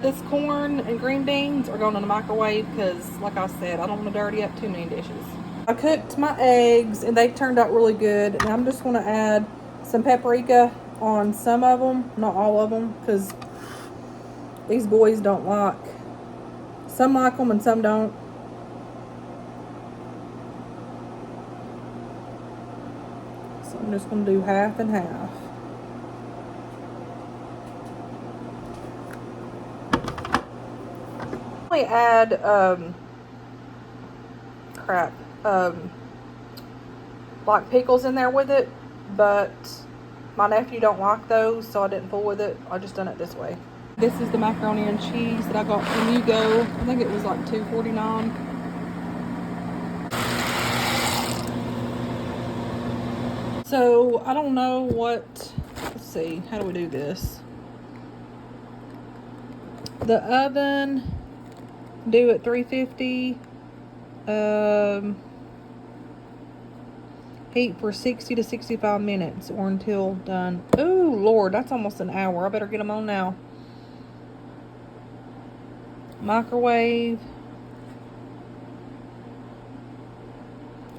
This corn and green beans are going in the microwave because, like I said, I don't want to dirty up too many dishes. I cooked my eggs and they turned out really good. And I'm just going to add some paprika on some of them, not all of them, because these boys don't like. Some like them and some don't. So I'm just going to do half and half. I add like pickles in there with it, but my nephew don't like those, so I didn't fool with it. I just done it this way. This is the macaroni and cheese that I got from Yugo. I think it was like $2.49. So I don't know what. Let's see. How do we do this? The oven. Do at 350. Heat for 60 to 65 minutes or until done. Oh Lord, that's almost an hour. I better get them on now. Microwave.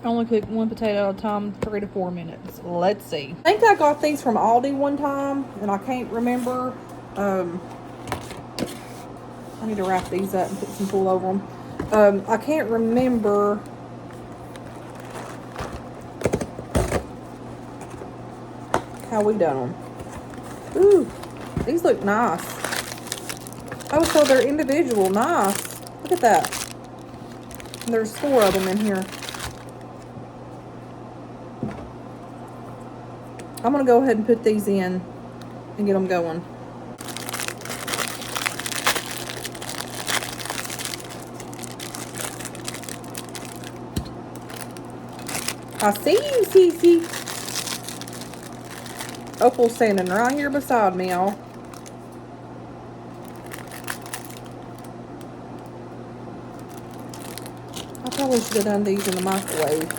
Only cook one potato at a time, 3 to 4 minutes. Let's see. I think I got these from Aldi one time, and I can't remember. I need to wrap these up and put some foil over them. I can't remember. How we done them. Ooh, these look nice. Oh, so they're individual. Nice. Look at that. And there's 4 of them in here. I'm going to go ahead and put these in and get them going. I see you, Cece. Opal's standing right here beside me, y'all. I probably should have done these in the microwave.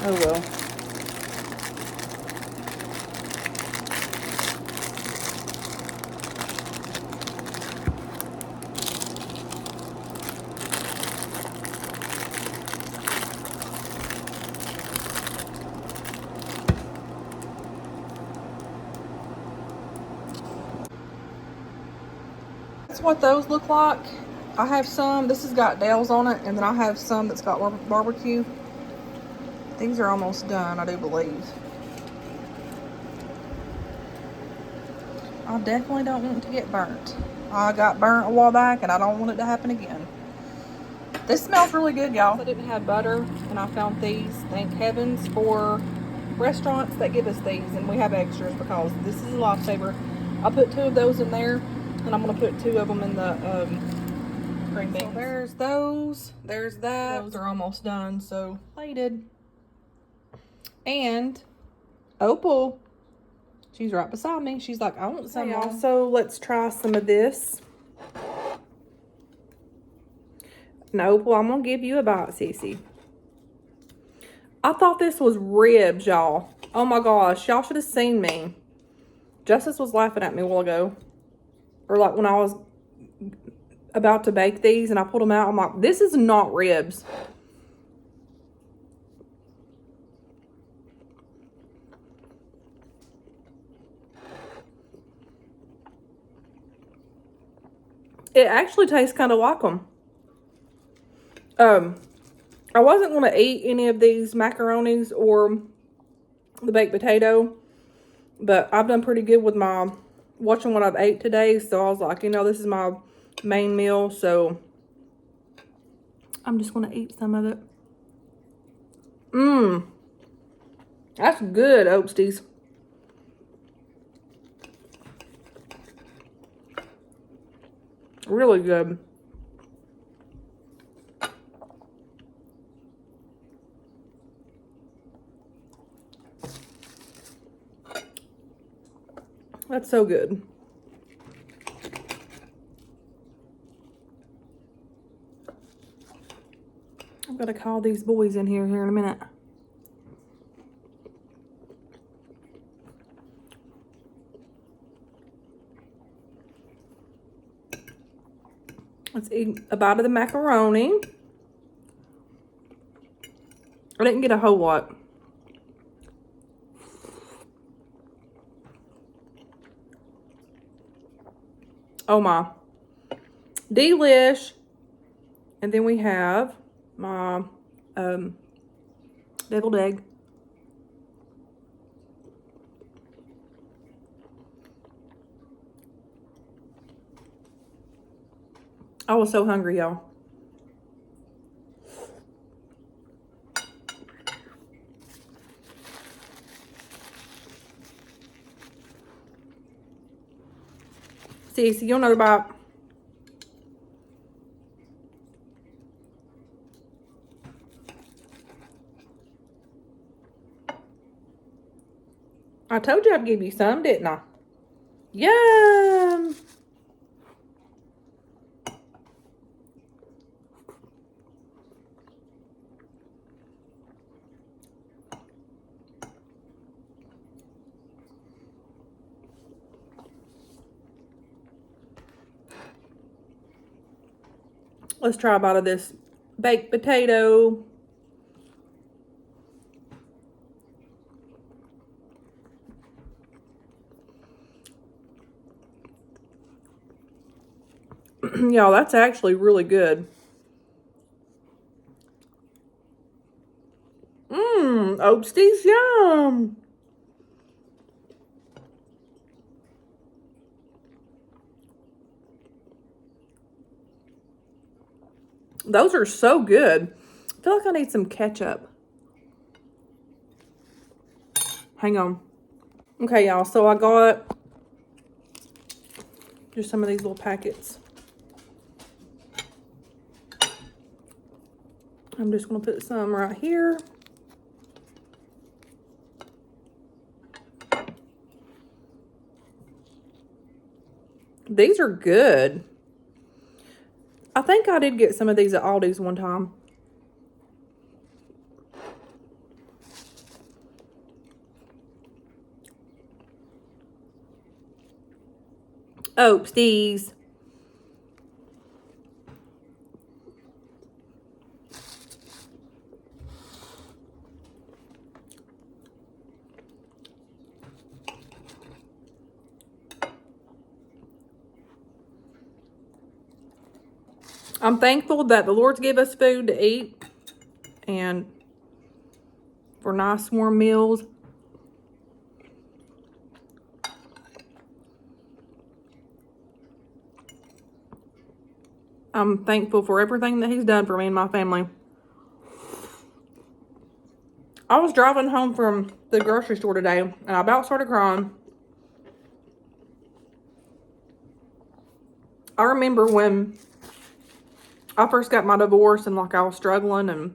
Oh well. That's what those look like. I have some. This has got Dale's on it, and then I have some that's got barbecue. These are almost done, I do believe. I definitely don't want to get burnt. I got burnt a while back, and I don't want it to happen again. This smells really good, y'all. I didn't have butter, and I found these. Thank heavens for restaurants that give us these, and we have extras because this is a lifesaver. I put 2 of those in there, and I'm going to put 2 of them in the green beans. So there's those. There's that. Those are almost done, so plated. And Opal, she's right beside me. She's like, I want some. Hey, also, let's try some of this. No, Opal, I'm going to give you a bite, Cece. I thought this was ribs, y'all. Oh my gosh, y'all should have seen me. Justice was laughing at me a while ago. Or like when I was about to bake these and I pulled them out. I'm like, this is not ribs. It actually tastes kind of like them. I wasn't going to eat any of these macaronis or the baked potato, but I've done pretty good with my watching what I've ate today. So I was like, you know, this is my main meal, so I'm just going to eat some of it. That's good, Oatsties. Really good. That's so good. I'm gonna call these boys in here in a minute. Let's eat a bite of the macaroni. I didn't get a whole lot. Oh my. Delish. And then we have my deviled egg. I was so hungry, y'all. See, you another bite. I told you I'd give you some, didn't I? Yum! Let's try a bite of this baked potato. Y'all, that's actually really good. Oatsties, yum! Those are so good. I feel like I need some ketchup. Hang on. Okay, y'all, so I got just some of these little packets. I'm just going to put some right here. These are good. I think I did get some of these at Aldi's one time. Oatsties. I'm thankful that the Lord's give us food to eat and for nice warm meals. I'm thankful for everything that He's done for me and my family. I was driving home from the grocery store today and I about started crying. I remember when I first got my divorce and like I was struggling and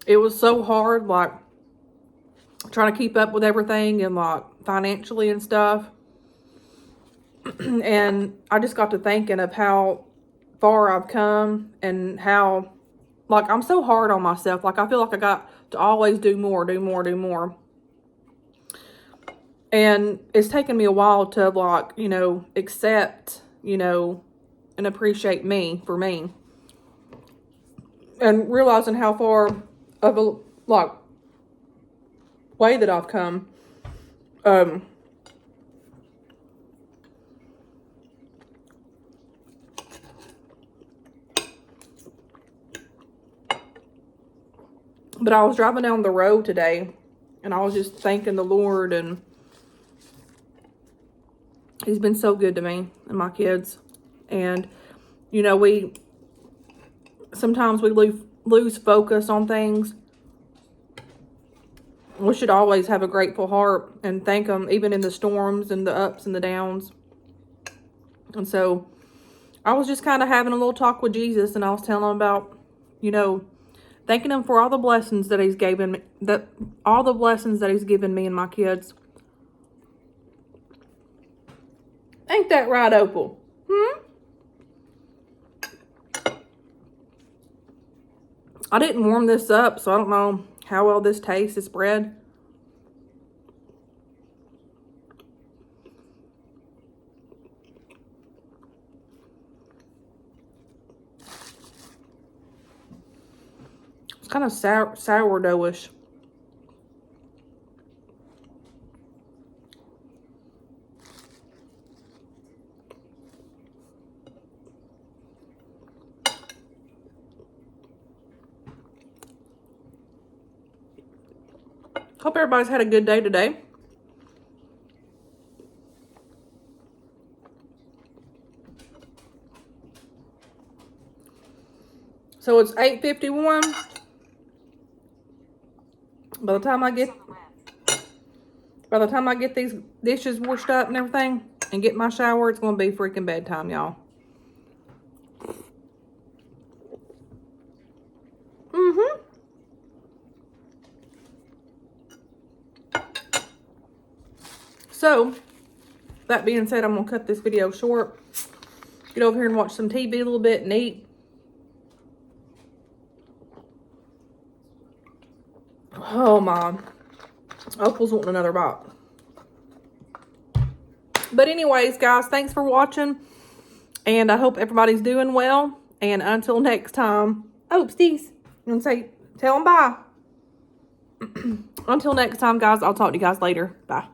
it was so hard, like trying to keep up with everything and like financially and stuff. And I just got to thinking of how far I've come and how like I'm so hard on myself. Like I feel like I got to always do more, do more, do more. And it's taken me a while to like, you know, accept, you know, and appreciate me for me. And realizing how far of a like way that I've come. But I was driving down the road today and I was just thanking the Lord, and He's been so good to me and my kids. And, you know, sometimes we lose focus on things. We should always have a grateful heart and thank Him even in the storms and the ups and the downs. And so I was just kind of having a little talk with Jesus, and I was telling Him about, you know, thanking Him for all the blessings that He's given me, all the blessings that He's given me and my kids. Ain't that right, Opal? I didn't warm this up, so I don't know how well this tastes. This bread. It's kind of sourdough-ish. Hope everybody's had a good day today. So it's 8:51. By the time I get these dishes washed up and everything and get my shower, it's gonna be freaking bedtime, y'all. So, that being said, I'm gonna cut this video short. Get over here and watch some TV a little bit and eat. Oh my, Opal's wanting another bite. But anyways, guys, thanks for watching. And I hope everybody's doing well. And until next time, Oopsies. And tell them bye. Until next time, guys, I'll talk to you guys later. Bye.